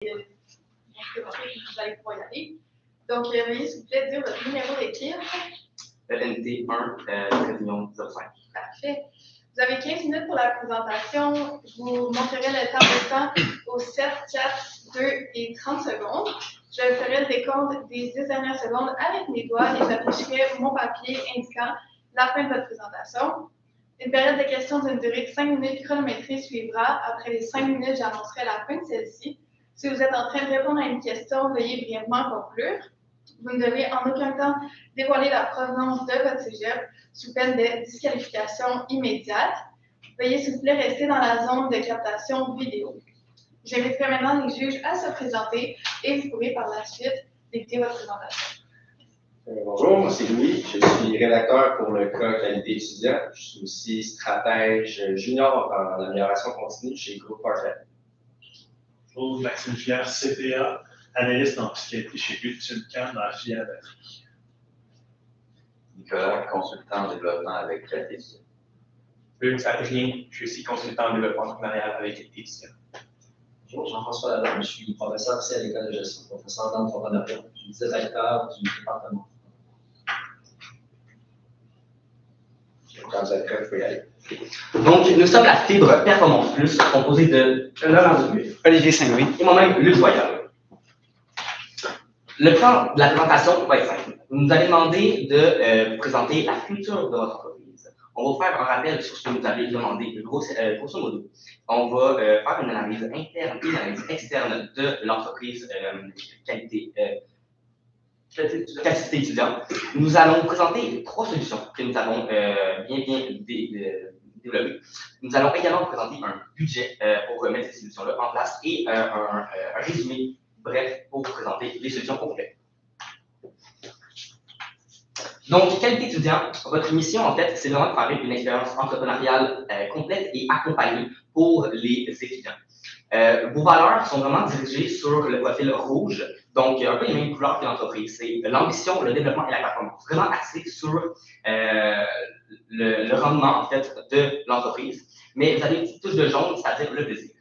vous allez pouvoir y aller. Donc, veuillez s'il vous plaît dire votre numéro d'équipe. NT1, Réunion 05. Parfait. Vous avez 15 minutes pour la présentation. Je vous montrerai le temps de temps au 7, 4, 2 et 30 secondes. Je ferai le décompte des 10 dernières secondes avec mes doigts et j'afficherai mon papier indiquant la fin de votre présentation. Une période de questions d'une durée de 5 minutes chronométrée suivra. Après les 5 minutes, j'annoncerai la fin de celle-ci. Si vous êtes en train de répondre à une question, veuillez brièvement conclure. Vous ne devez en aucun temps dévoiler la provenance de votre cégep sous peine de disqualification immédiate. Veuillez s'il vous plaît rester dans la zone de captation vidéo. J'inviterai maintenant les juges à se présenter et vous pourrez par la suite débuter votre présentation. Bonjour, moi c'est Louis, je suis rédacteur pour le cas qualité étudiant. Je suis aussi stratège junior en amélioration continue chez Groupe Parfait. Bonjour, Maxime Fier, CPA, analyste en fiscalité chez Ultimecam dans la filière batterie. Nicolas, consultant en développement avec qualité étudiant. Hugues Adrien, je suis aussi consultant en développement entrepreneurial avec qualité étudiant. Bonjour, Jean-François Ladame, je suis professeur aussi à l'École de gestion, professeur d'entrepreneuriat, je suis directeur du département. Quand vous êtes prêts, vous pouvez y aller. Donc, nous sommes la Fibre Performance Plus, composée de Laurent Dubuis, Olivier Saint-Louis et moi-même, Luc Voyal. Le plan de la présentation va être simple. Vous nous avez demandé de présenter la culture de votre entreprise. On va faire un rappel sur ce que vous avez demandé, grosso modo. On va faire une analyse interne et une analyse externe de l'entreprise qualité étudiante. Nous allons présenter 3 solutions que nous avons bien développées. Nous allons également présenter un budget pour mettre ces solutions-là en place et un résumé bref pour vous présenter les solutions complètes. Donc, qualité étudiant, votre mission, en fait, c'est vraiment de faire une expérience entrepreneuriale complète et accompagnée pour les étudiants. Vos valeurs sont vraiment dirigées sur le profil rouge, donc un peu les mêmes couleurs que l'entreprise. C'est l'ambition, le développement et la performance. Vraiment axé sur le rendement, en fait, de l'entreprise. Mais vous avez une petite touche de jaune, c'est-à-dire le plaisir.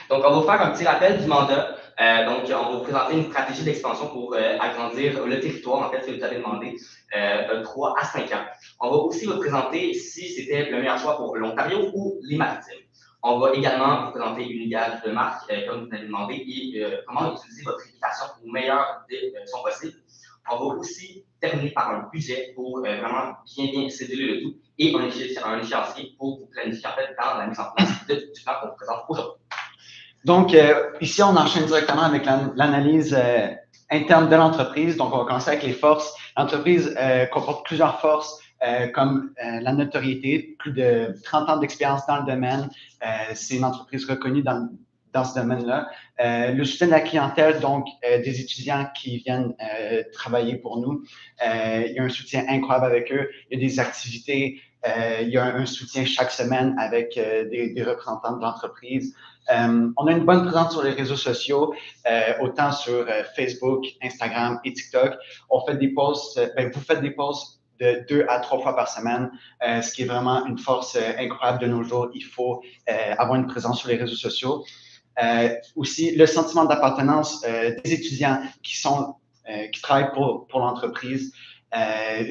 Donc, on va faire un petit rappel du mandat. Donc, on va vous présenter une stratégie d'expansion pour agrandir le territoire, en fait, que vous avez demandé, de 3 à 5 ans. On va aussi vous présenter si c'était le meilleur choix pour l'Ontario ou les Maritimes. On va également vous présenter une guide de marque, comme vous avez demandé, et comment utiliser votre réputation au meilleur des façons possibles. On va aussi terminer par un budget pour vraiment bien céduler le tout et un échéancier pour vous planifier, en fait, dans la mise en place du plan qu'on vous présente aujourd'hui. Donc, ici, on enchaîne directement avec l'analyse interne de l'entreprise. Donc, on va commencer avec les forces. L'entreprise comporte plusieurs forces comme la notoriété, plus de 30 ans d'expérience dans le domaine. C'est une entreprise reconnue dans ce domaine-là. Le soutien de la clientèle, donc des étudiants qui viennent travailler pour nous. Il y a un soutien incroyable avec eux. Il y a des activités. Il y a un soutien chaque semaine avec des représentants de l'entreprise. On a une bonne présence sur les réseaux sociaux, autant sur Facebook, Instagram et TikTok. On fait des posts, vous faites des posts de 2 à 3 fois par semaine, ce qui est vraiment une force incroyable de nos jours. Il faut avoir une présence sur les réseaux sociaux. Aussi, le sentiment d'appartenance des étudiants qui travaillent pour l'entreprise.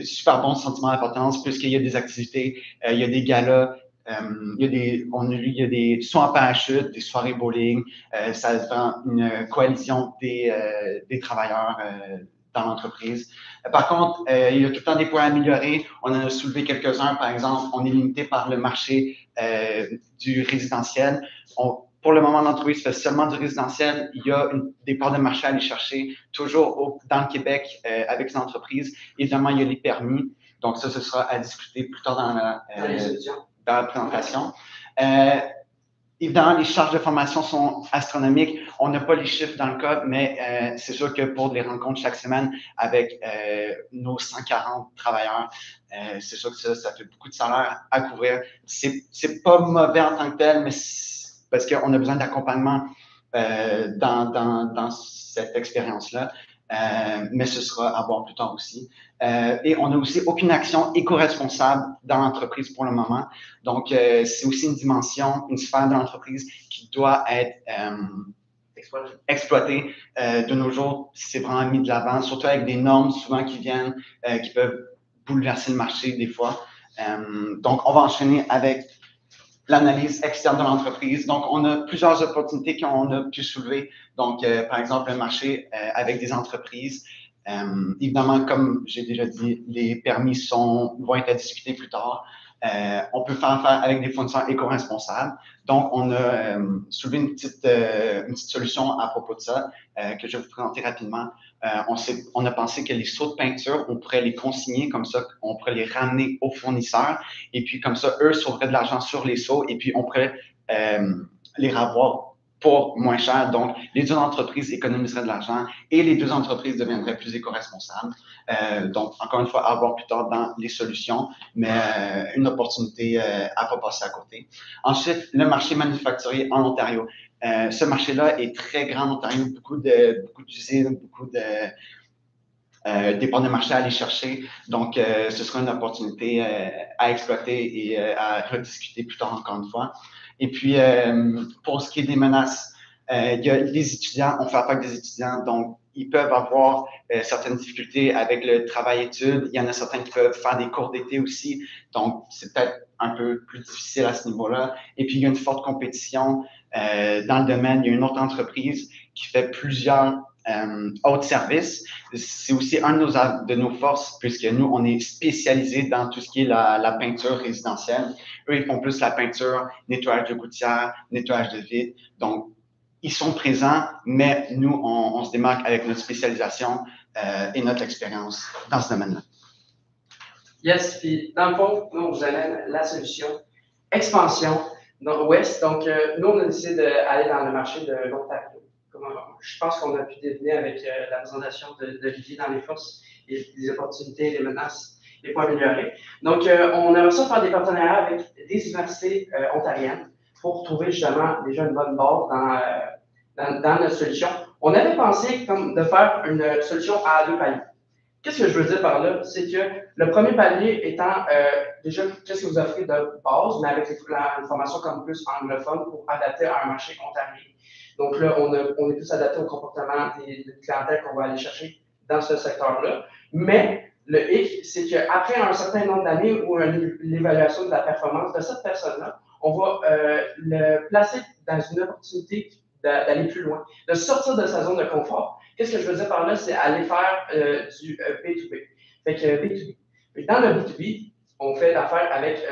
Super bon sentiment d'appartenance puisqu'il y a des activités, il y a des galas, il y a des sauts en parachute, des soirées bowling. Ça prend une coalition des travailleurs dans l'entreprise. Par contre, il y a tout le temps des points à améliorer. On en a soulevé quelques-uns. Par exemple, on est limité par le marché du résidentiel. Pour le moment, l'entreprise fait seulement du résidentiel. Il y a des parts de marché à aller chercher, toujours dans le Québec avec les entreprises. Évidemment, il y a les permis. Donc, ça, ce sera à discuter plus tard dans la présentation. Évidemment, les charges de formation sont astronomiques. On n'a pas les chiffres dans le cas, mais c'est sûr que pour les rencontres chaque semaine avec nos 140 travailleurs, c'est sûr que ça fait beaucoup de salaire à couvrir. C'est pas mauvais en tant que tel, mais parce qu'on a besoin d'accompagnement dans cette expérience-là. mais ce sera à voir plus tard aussi. Et on n'a aussi aucune action éco-responsable dans l'entreprise pour le moment. Donc, c'est aussi une dimension, une sphère de l'entreprise qui doit être exploitée. De nos jours, c'est vraiment mis de l'avant, surtout avec des normes souvent qui viennent, qui peuvent bouleverser le marché des fois. Donc, on va enchaîner avec l'analyse externe de l'entreprise. Donc, on a plusieurs opportunités qu'on a pu soulever. Donc, par exemple, le marché avec des entreprises. Évidemment, comme j'ai déjà dit, les permis vont être à discuter plus tard. On peut faire affaire avec des fournisseurs éco-responsables. Donc, on a soulevé une petite solution à propos de ça que je vais vous présenter rapidement. On a pensé que les seaux de peinture, on pourrait les consigner comme ça, on pourrait les ramener aux fournisseurs et puis comme ça, eux sauveraient de l'argent sur les seaux et puis on pourrait les revoir pour moins cher. Donc, les deux entreprises économiseraient de l'argent et les deux entreprises deviendraient plus éco-responsables. Donc, encore une fois, à voir plus tard dans les solutions, mais une opportunité à pas passer à côté. Ensuite, le marché manufacturier en Ontario. Ce marché-là est très grand en Ontario, beaucoup d'usines, beaucoup des parts de marché à aller chercher. Donc, ce sera une opportunité à exploiter et à rediscuter plus tard encore une fois. Et puis, pour ce qui est des menaces, il y a les étudiants, on fait affaire avec des étudiants, donc ils peuvent avoir certaines difficultés avec le travail-études. Il y en a certains qui peuvent faire des cours d'été aussi, donc c'est peut-être un peu plus difficile à ce niveau-là. Et puis, il y a une forte compétition dans le domaine. Il y a une autre entreprise qui fait plusieurs autres services. C'est aussi un de nos forces, puisque nous, on est spécialisés dans tout ce qui est la peinture résidentielle. Eux, ils font plus la peinture, nettoyage de gouttières, nettoyage de vitres. Donc, ils sont présents, mais nous, on se démarque avec notre spécialisation et notre expérience dans ce domaine-là. Yes, puis dans le fond, nous, on vous amène la solution expansion nord-ouest. Donc, nous, on a décidé d'aller dans le marché de l'Ontario. Je pense qu'on a pu deviner avec la présentation d'Olivier dans les forces et les opportunités, les menaces, les points améliorés. Donc, on a réussi à faire des partenariats avec des universités ontariennes pour trouver justement déjà une bonne base dans notre solution. On avait pensé de faire une solution à 2 paliers. Qu'est-ce que je veux dire par là? C'est que le premier palier étant déjà qu'est-ce que vous offrez de base, mais avec une formation comme plus anglophone pour adapter à un marché ontarien. Donc là, on est plus adapté au comportement des clientèles qu'on va aller chercher dans ce secteur-là. Mais le hic, c'est qu'après un certain nombre d'années ou l'évaluation de la performance de cette personne-là, on va le placer dans une opportunité d'aller plus loin, de sortir de sa zone de confort. Qu'est-ce que je veux dire par là? C'est aller faire du B2B. Fait que B2B. Puis dans le B2B, on fait affaire avec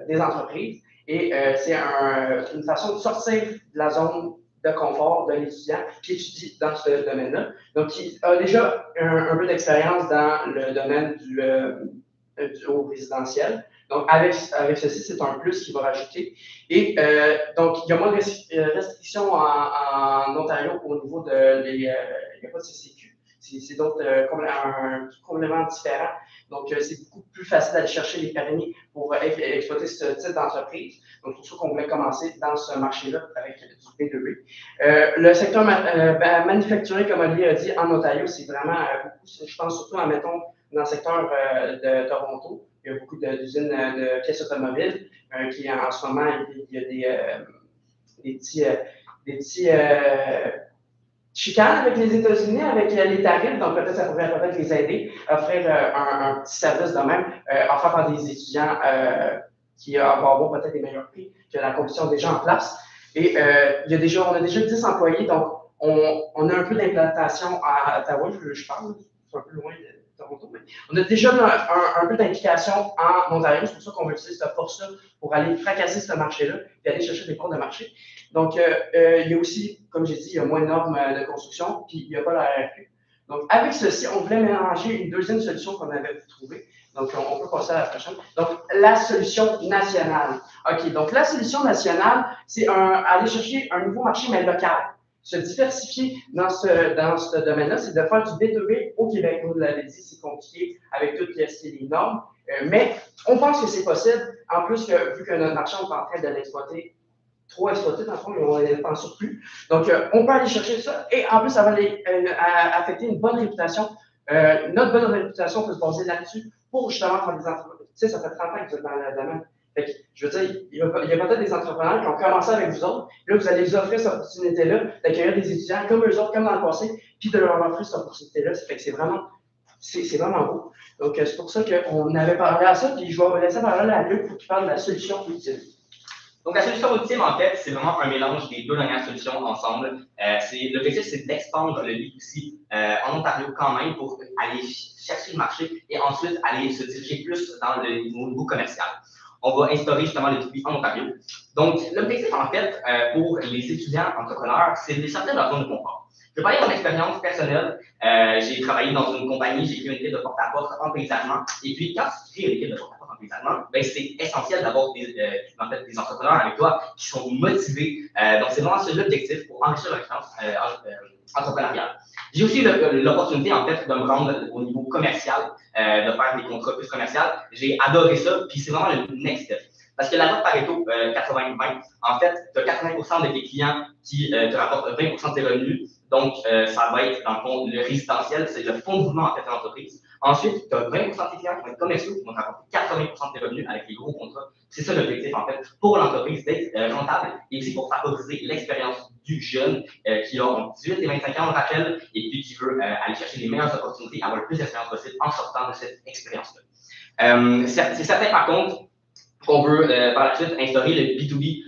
des entreprises et c'est une façon de sortir de la zone de confort de l'étudiant qui étudie dans ce domaine-là. Donc, qui a déjà un peu d'expérience dans le domaine du résidentiel. Donc, avec ceci, c'est un plus qui va rajouter. Et donc, il y a moins de restrictions en Ontario au niveau il n'y a pas de CCQ. C'est d'autres complètement différent. Donc, c'est beaucoup plus facile d'aller chercher les permis pour exploiter ce type d'entreprise. Donc, c'est pour ça qu'on voulait commencer dans ce marché-là avec du B2B. Le secteur manufacturier, comme Olivier a dit, en Ontario, c'est vraiment beaucoup. Je pense surtout, admettons, dans le secteur de Toronto. Il y a beaucoup d'usines de pièces automobiles qui, en ce moment, il y a des petits chicanes avec les États-Unis, avec les tarifs. Donc, peut-être ça pourrait peut-être les aider à offrir un petit service de même, offert par des étudiants qui vont avoir peut-être des meilleurs prix que la condition déjà en place. Et on a déjà 10 employés, donc on a un peu d'implantation à Ottawa, je parle, c'est un peu loin de Toronto, mais on a déjà un peu d'implication en Ontario. C'est pour ça qu'on veut utiliser cette force-là pour aller fracasser ce marché-là et aller chercher des parts de marché. Donc, il y a aussi, comme j'ai dit, il y a moins de normes de construction, puis il n'y a pas la RFQ. Donc, avec ceci, on voulait mélanger une deuxième solution qu'on avait trouvée. Donc, on peut passer à la prochaine. Donc, la solution nationale. OK, donc la solution nationale, c'est aller chercher un nouveau marché, mais local. Se diversifier dans ce domaine-là, c'est de faire du B2B au Québec. Vous l'avez dit, c'est compliqué avec toutes les normes, mais on pense que c'est possible. En plus, vu que notre marché, on est en train de l'exploiter trop exploités dans le fond, mais on est en surplus. Donc, on peut aller chercher ça et en plus, ça va aller affecter une bonne réputation. Notre bonne réputation peut se baser là-dessus pour justement faire des entreprises. Tu sais, ça fait 30 ans que vous êtes dans le domaine. Fait que, je veux dire, il y a peut-être des entrepreneurs qui ont commencé avec vous autres. Là, vous allez les offrir cette opportunité-là d'accueillir des étudiants comme eux autres, comme dans le passé, puis de leur offrir cette opportunité-là. Fait que c'est vraiment beau. Donc, c'est pour ça qu'on avait parlé à ça, puis je vais laisser parler à Luc pour qu'il parle de la solution ultime. Donc, la solution ultime, en fait, c'est vraiment un mélange des deux dernières solutions ensemble. L'objectif, c'est d'expandre le B2C en Ontario quand même pour aller chercher le marché et ensuite aller se diriger plus dans le niveau commercial. On va instaurer justement le B2B en Ontario. Donc, l'objectif, en fait, pour les étudiants entrepreneurs, c'est de les sortir de leur zone de confort. Je vais parler de mon expérience personnelle. J'ai travaillé dans une compagnie, j'ai créé une équipe de porte-à-porte en paysannement. Et puis, quand tu crées une équipe de porte-à-porte en paysannement, ben, c'est essentiel d'avoir des entrepreneurs avec toi qui sont motivés. Donc, c'est vraiment ça l'objectif pour enrichir leur expérience entrepreneuriale. J'ai aussi l'opportunité, en fait, de me rendre au niveau commercial, de faire des contrats plus commerciaux. J'ai adoré ça, puis c'est vraiment le next step. Parce que la loi de Pareto 80-20, en fait, tu as 80% de tes clients qui te rapportent 20% de tes revenus. Donc, ça va être, dans le fond, le résidentiel, c'est le fondement en fait de l'entreprise. Ensuite, tu as 20% de tes clients qui vont être commerciaux, qui vont te rapporter 80% de tes revenus avec les gros contrats. C'est ça l'objectif, en fait, pour l'entreprise d'être rentable et aussi pour favoriser l'expérience du jeune qui a entre 18 et 25 ans, on rappelle, et puis qui veut aller chercher les meilleures opportunités, avoir le plus d'expérience possible en sortant de cette expérience-là. C'est certain, par contre, qu'on veut par la suite instaurer le B2B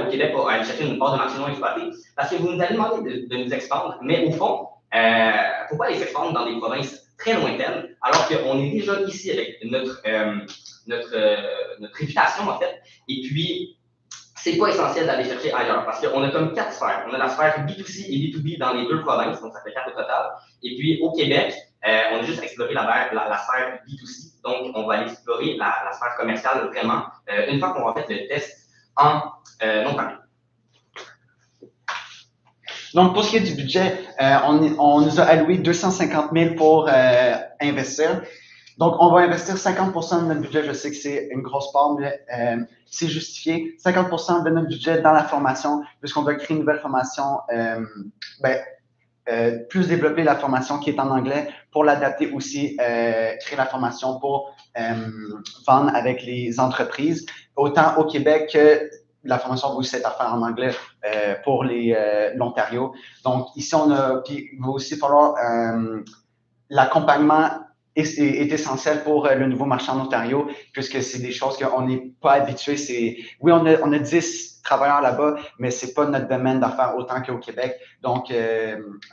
au Québec pour aller chercher une part de marché non exploitée. Parce que vous nous avez demandé de nous expandre, mais au fond, il ne faut pas aller s'expandre dans des provinces très lointaines, alors qu'on est déjà ici avec notre réputation, en fait. Et puis, c'est pas essentiel d'aller chercher ailleurs, parce qu'on a comme 4 sphères. On a la sphère B2C et B2B dans les 2 provinces, donc ça fait 4 au total. Et puis, au Québec, on a juste exploré la sphère B2C, donc on va aller explorer la sphère commerciale vraiment une fois qu'on va faire le test en Ontario. Donc, pour ce qui est du budget, on nous a alloué 250 000 pour investir. Donc, on va investir 50% de notre budget. Je sais que c'est une grosse part, mais c'est justifié. 50% de notre budget dans la formation, puisqu'on doit créer une nouvelle formation, plus développer la formation qui est en anglais pour l'adapter aussi, créer la formation pour vendre avec les entreprises, autant au Québec que la formation va aussi être à faire en anglais pour l'Ontario. Donc, ici, puis il va aussi falloir l'accompagnement est essentiel pour le nouveau marché en Ontario, puisque c'est des choses qu'on n'est pas habitué. Oui, on a 10 travailleurs là-bas, mais c'est pas notre domaine d'affaires autant qu'au Québec. Donc,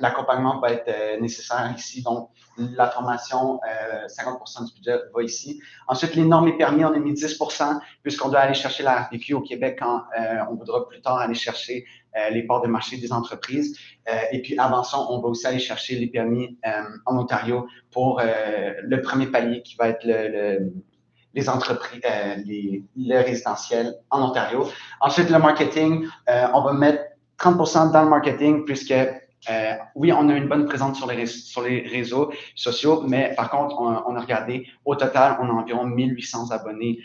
l'accompagnement va être nécessaire ici. Donc, la formation, 50% du budget va ici. Ensuite, les normes et permis, on a mis 10%, puisqu'on doit aller chercher la RPQ au Québec quand on voudra plus tard aller chercher les parts de marché des entreprises. Et puis, avant ça, on va aussi aller chercher les permis en Ontario pour le premier palier qui va être les entreprises, le résidentiel en Ontario. Ensuite, le marketing, on va mettre 30% dans le marketing puisque oui, on a une bonne présence sur les réseaux sociaux, mais par contre, on a regardé, au total, on a environ 1800 abonnés,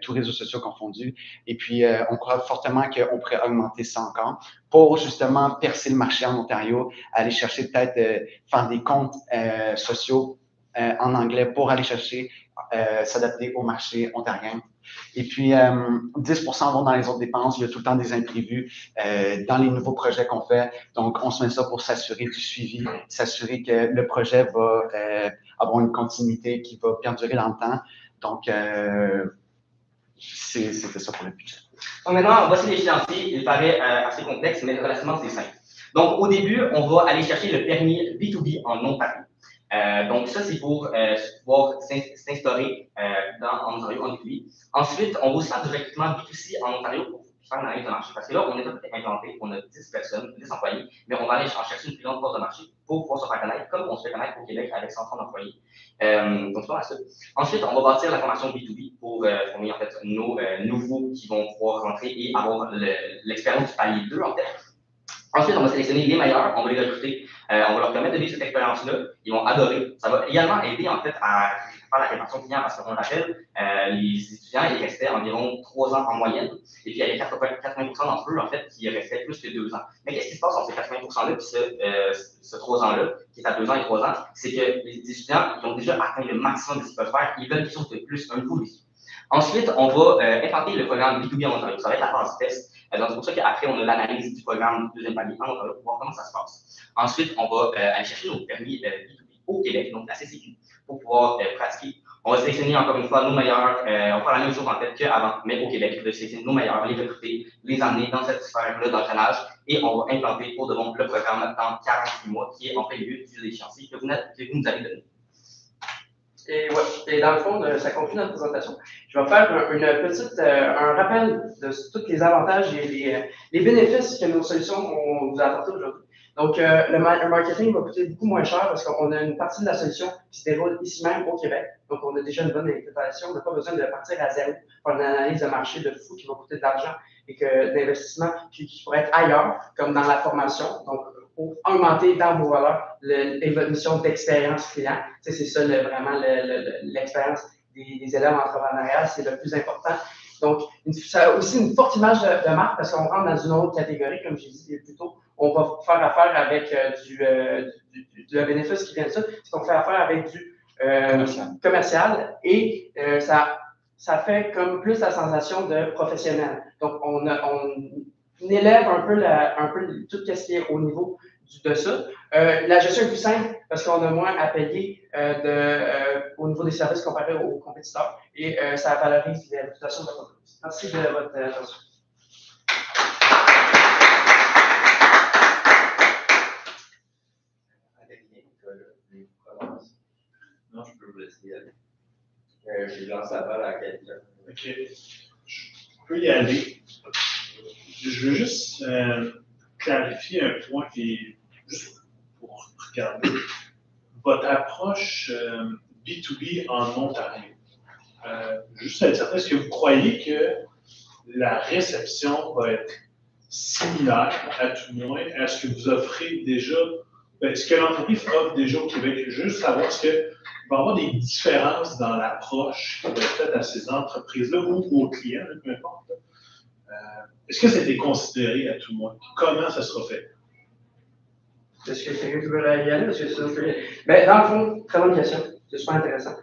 tous réseaux sociaux confondus. Et puis, on croit fortement qu'on pourrait augmenter ça encore pour justement percer le marché en Ontario, aller chercher peut-être faire des comptes sociaux en anglais pour aller chercher s'adapter au marché ontarien. Et puis, 10% vont dans les autres dépenses. Il y a tout le temps des imprévus dans les nouveaux projets qu'on fait. Donc, on se met ça pour s'assurer du suivi, s'assurer que le projet va avoir une continuité qui va perdurer dans le temps. Donc, c'était ça pour le budget. Donc, maintenant, voici les financiers. Il paraît assez complexe, mais relativement assez simple. Donc, au début, on va aller chercher le permis B2B en Ontario. Donc, ça, c'est pour pouvoir s'instaurer en Ontario, en B2B. Ensuite, on va aussi faire du recrutement B2C en Ontario pour faire une analyse de marché. Parce que là, on est implanté, on a 10 personnes, 10 employés, mais on va aller chercher une plus grande part de marché pour pouvoir se faire connaître, comme on se fait connaître au Québec avec 130 employés. Donc, c'est pas mal ça. Ensuite, on va bâtir la formation B2B pour former en fait nos nouveaux qui vont pouvoir rentrer et avoir l'expérience du palier 2 en fait. Ensuite, on va sélectionner les meilleurs, on va les recruter, on va leur permettre de vivre cette expérience-là, ils vont adorer. Ça va également aider en fait à faire la rétention client parce qu'on rappelle, les étudiants ils restaient environ 3 ans en moyenne, et puis avec 4 80% d'entre eux, en fait, qui restaient plus que 2 ans. Mais qu'est-ce qui se passe entre ces 80%-là et ce 3 ans-là, qui est à 2 ans et 3 ans, c'est que les étudiants, ils ont déjà atteint le maximum de ce qu'ils peuvent faire, ils veulent quelque chose de plus, un nouveau défi. Ensuite, on va implanter le programme B2B en Ontario. Ça va être la phase test. Donc, c'est pour ça qu'après, on a l'analyse du programme deuxième palier en Ontario pour voir comment ça se passe. Ensuite, on va aller chercher nos permis B2B au Québec, donc la CCQ, pour pouvoir pratiquer. On va sélectionner encore une fois nos meilleurs, on va faire la même chose en fait qu'avant, mais au Québec, de sélectionner nos meilleurs, les recruter, les amener dans cette sphère-là d'entraînage et on va implanter pour de bon le programme dans 48 mois qui est en plein milieu du l'échéancier que vous nous avez donné. Et dans le fond, ça conclut notre présentation. Je vais faire un rappel de tous les avantages et les bénéfices que nos solutions vont vous apporter aujourd'hui. Donc, le marketing va coûter beaucoup moins cher parce qu'on a une partie de la solution qui se déroule ici même au Québec. Donc, on a déjà une bonne interprétation. On n'a pas besoin de partir à zéro pour une analyse de marché de fou qui va coûter de l'argent et que d'investissement qui pourrait être ailleurs, comme dans la formation. Donc, pour augmenter dans vos valeurs votre mission d'expérience client. Tu sais, c'est ça vraiment l'expérience des élèves entrepreneuriales, c'est le plus important. Donc, ça a aussi une forte image de marque parce qu'on rentre dans une autre catégorie, comme j'ai dit plus tôt. On va faire affaire avec le bénéfice qui vient de ça, c'est qu'on fait affaire avec du commercial et ça fait comme plus la sensation de professionnel. Donc, on élève un peu tout ce qui est au niveau de ça. La gestion est plus simple parce qu'on a moins à payer au niveau des services comparé aux compétiteurs et ça valorise la réputation de l'entreprise. Merci de votre attention. Non, je peux vous laisser aller. Je lance la balle à quelqu'un. OK. Je peux y aller. Je veux juste clarifier un point qui est juste pour regarder votre approche B2B en Ontario. Juste être certain, est-ce que vous croyez que la réception va être similaire, à tout moins, à ce que vous offrez déjà, ce que l'entreprise offre déjà au Québec? Juste savoir, est-ce qu'il va y avoir des différences dans l'approche qui va être faite à ces entreprises-là ou aux clients, peu importe. Est-ce que ça a été considéré à tout moins? Comment ça sera fait? Est-ce que quelqu'un qui veut y aller? Parce que ça, ben, dans le fond, très bonne question. C'est super intéressant.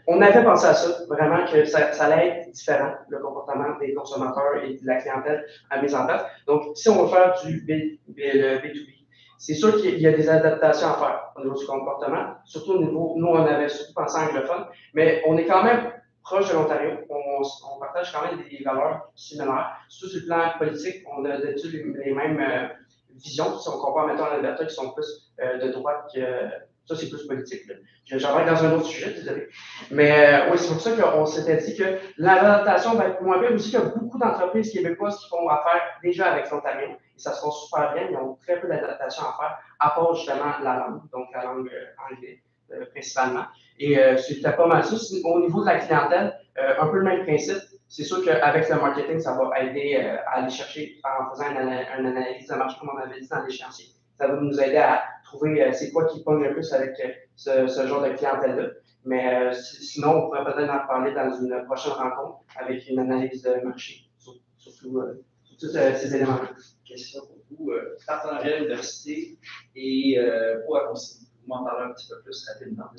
On avait pensé à ça, vraiment, que ça allait être différent, le comportement des consommateurs et de la clientèle à mise en place. Donc, si on veut faire du B2B, c'est sûr qu'il y a des adaptations à faire au niveau du comportement, surtout au niveau, nous, on avait surtout pensé anglophone, mais on est quand même proche de l'Ontario. On partage quand même des valeurs similaires. Surtout sur le plan politique, on a les mêmes visions, si on compare maintenant à l'Alberta, qui sont plus de droite que. Ça, c'est plus politique. J'en vais dans un autre sujet, désolé. Mais oui, c'est pour ça qu'on s'était dit que l'adaptation va être moins bien. Aussi, il y a beaucoup d'entreprises québécoises qui font affaire déjà avec l'Ontario. Et ça se passe super bien. Ils ont très peu d'adaptation à faire, à part justement la langue, donc la langue anglaise principalement. Et c'était pas mal ça. Au niveau de la clientèle, un peu le même principe. C'est sûr qu'avec le marketing, ça va aider à aller chercher en faisant une analyse de marché, comme on avait dit dans l'échéancier. Ça va nous aider à trouver c'est quoi qui pogne le plus avec ce genre de clientèle-là. Mais sinon, on pourrait peut-être en parler dans une prochaine rencontre avec une analyse de marché sur tous ces éléments-là. Question pour vous. Partenariat université et où à conseiller? Vous m'en parlez un petit peu plus rapidement.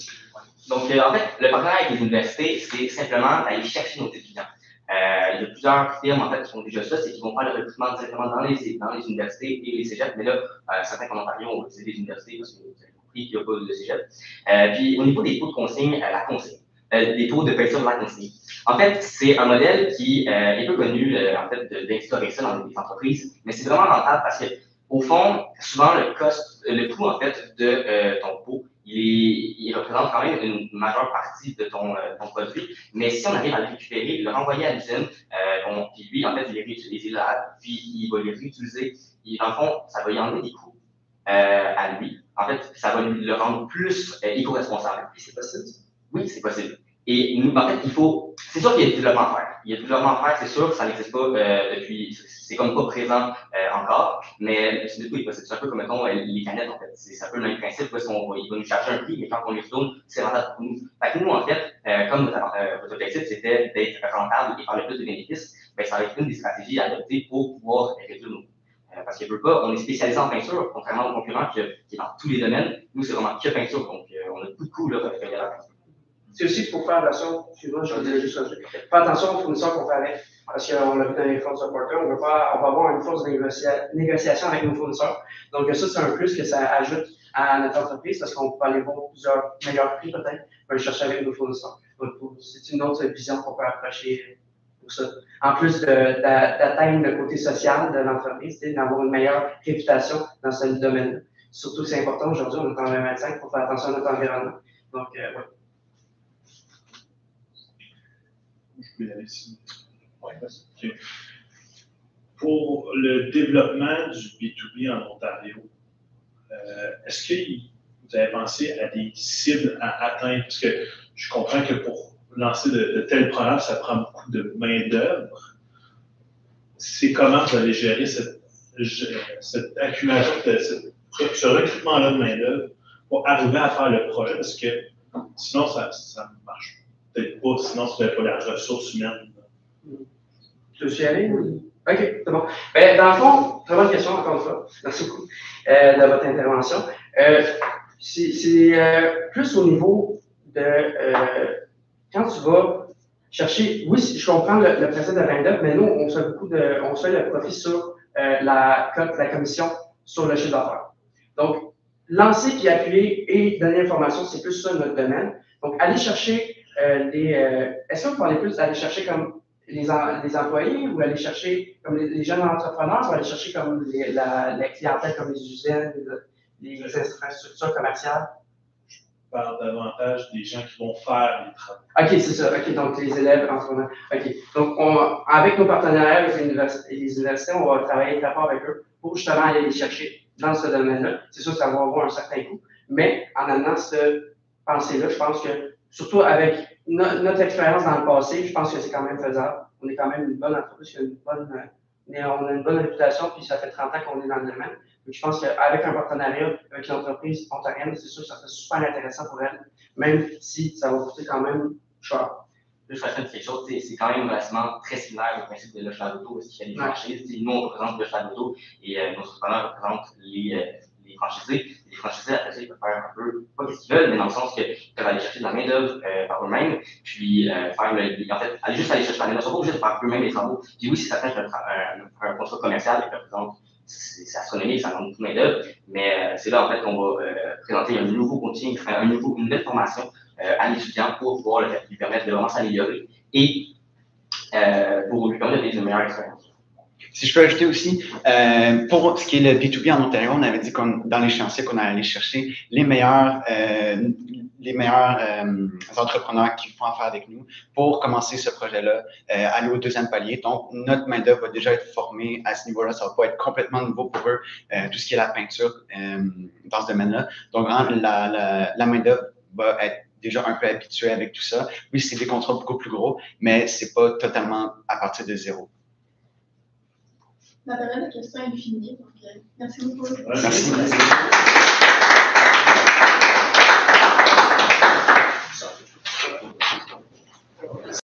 Donc, en fait, le partenariat avec les universités, c'est simplement d'aller chercher nos étudiants. Il y a plusieurs firmes en fait, qui font déjà ça, c'est qu'ils vont faire le recrutement directement dans les universités et les cégeps. Mais là, certains qu'en Ontario ont utilisé des universités parce que vous avez compris qu'il n'y a pas de cégep. Puis au niveau des taux de consigne, la consigne, des taux de paiement de la consigne. En fait, c'est un modèle qui est peu connu en fait, d'instaurer ça dans les entreprises, mais c'est vraiment rentable parce que, au fond, souvent le coût en fait de ton pot, il représente quand même une majeure partie de ton produit, mais si on arrive à le récupérer, le renvoyer à l'usine, puis lui, en fait, il les réutilise là, puis il va les réutiliser, et dans le fond, ça va y enlever des coûts à lui. En fait, ça va le rendre plus éco-responsable. Et c'est possible? Oui, c'est possible. Et nous, en fait, c'est sûr qu'il y a du développement à faire. Il y a du développement à faire, c'est sûr, ça n'existe pas depuis, c'est comme pas présent encore, mais du coup, c'est un peu comme, mettons, les canettes, en fait. C'est un peu le même principe, parce il va nous charger un prix, mais quand on les retourne, c'est rentable pour nous. Fait que nous, en fait, comme votre objectif, c'était d'être rentable et faire le plus de bénéfices, ben, ça va être une des stratégies à adopter pour pouvoir réduire nos coûts. Parce qu'il ne peut pas, on est spécialisé en peinture, contrairement aux concurrents qui est dans tous les domaines. Nous, c'est vraiment que peinture, donc on a beaucoup de coûts là, avec la peinture. C'est aussi pour faire attention, excuse-moi, je vais juste rajouter. Faire attention aux fournisseurs qu'on fait avec. Parce qu'on l'a vu dans les fonds de supporter, on va avoir une force de négociation avec nos fournisseurs. Donc, ça, c'est un plus que ça ajoute à notre entreprise parce qu'on peut aller voir plusieurs meilleurs prix peut-être, pour aller chercher avec nos fournisseurs. Donc, c'est une autre vision qu'on peut approcher pour ça. En plus d'atteindre le côté social de l'entreprise, d'avoir une meilleure réputation dans ce domaine-là. Surtout que c'est important aujourd'hui, on est en 2025 pour faire attention à notre environnement. Donc, ouais. Je peux y aller ici. Ouais, okay. Pour le développement du B2B en Ontario, est-ce que vous avez pensé à des cibles à atteindre? Parce que je comprends que pour lancer de tels programmes, ça prend beaucoup de main-d'œuvre. C'est comment vous allez gérer cette accumulation, ce recrutement-là de main-d'œuvre pour arriver à faire le projet? Parce que sinon, ça ne marche peut-être pas, sinon, vous n'avez pas la ressource humaine. Tu veux y aller? OK, c'est bon. Ben, dans le fond, très bonne question, encore une fois. Merci beaucoup de votre intervention. C'est plus au niveau de quand tu vas chercher. Oui, je comprends le principe de main-d'œuvre, mais nous, on fait le profit sur la cote, la commission sur le chiffre d'affaires. Donc, lancer puis appuyer et donner l'information, c'est plus ça notre domaine. Donc, aller chercher est-ce que vous parlez plus d'aller chercher comme les employés ou aller chercher comme les jeunes entrepreneurs ou aller chercher comme la clientèle comme les usines, les infrastructures commerciales? Je parle davantage des gens qui vont faire les travaux. OK, c'est ça. OK, donc les élèves, entrepreneurs. OK. Donc, avec nos partenariats avec les universités, on va travailler très fort avec eux pour justement aller les chercher dans ce domaine-là. C'est sûr que ça va avoir un certain coût, mais en amenant cette pensée-là, je pense que surtout avec notre expérience dans le passé, je pense que c'est quand même faisable. On est quand même une bonne entreprise, on a une bonne réputation, puis ça fait 30 ans qu'on est dans le domaine. Donc, je pense qu'avec un partenariat avec l'entreprise ontarienne, c'est sûr que ça serait super intéressant pour elle, même si ça va coûter quand même cher. Là, je rajoute quelque chose, c'est quand même relativement très similaire au principe de Logement Auto, parce qu'il y a des franchises. Nous, on représente Logement Auto et nos entrepreneurs représentent les franchisés. Les franchisés, après ça, ils peuvent faire un peu, pas ce qu'ils veulent, mais dans le sens qu'ils peuvent aller chercher de la main-d'œuvre par eux-mêmes, puis en fait, juste aller chercher de la main-d'œuvre, pas juste faire eux-mêmes les travaux. Puis oui, c'est certain qu'un contrat commercial qui représente, c'est astronomique, ça demande beaucoup de main-d'œuvre, mais c'est là, en fait, qu'on va présenter un nouveau contenu, une nouvelle formation à l'étudiant pour pouvoir lui permettre de vraiment s'améliorer et pour lui permettre de vivre une meilleure expérience. Si je peux ajouter aussi, pour ce qui est le B2B en Ontario, on avait dit dans l'échéancier qu'on allait aller chercher les meilleurs entrepreneurs qui font affaire avec nous pour commencer ce projet-là, aller au deuxième palier. Donc, notre main-d'œuvre va déjà être formée à ce niveau-là. Ça va pas être complètement nouveau pour eux, tout ce qui est la peinture dans ce domaine-là. Donc, la main-d'œuvre va être déjà un peu habituée avec tout ça. Oui, c'est des contrats beaucoup plus gros, mais c'est pas totalement à partir de zéro. La période de questions est finie. Donc, merci beaucoup. Merci.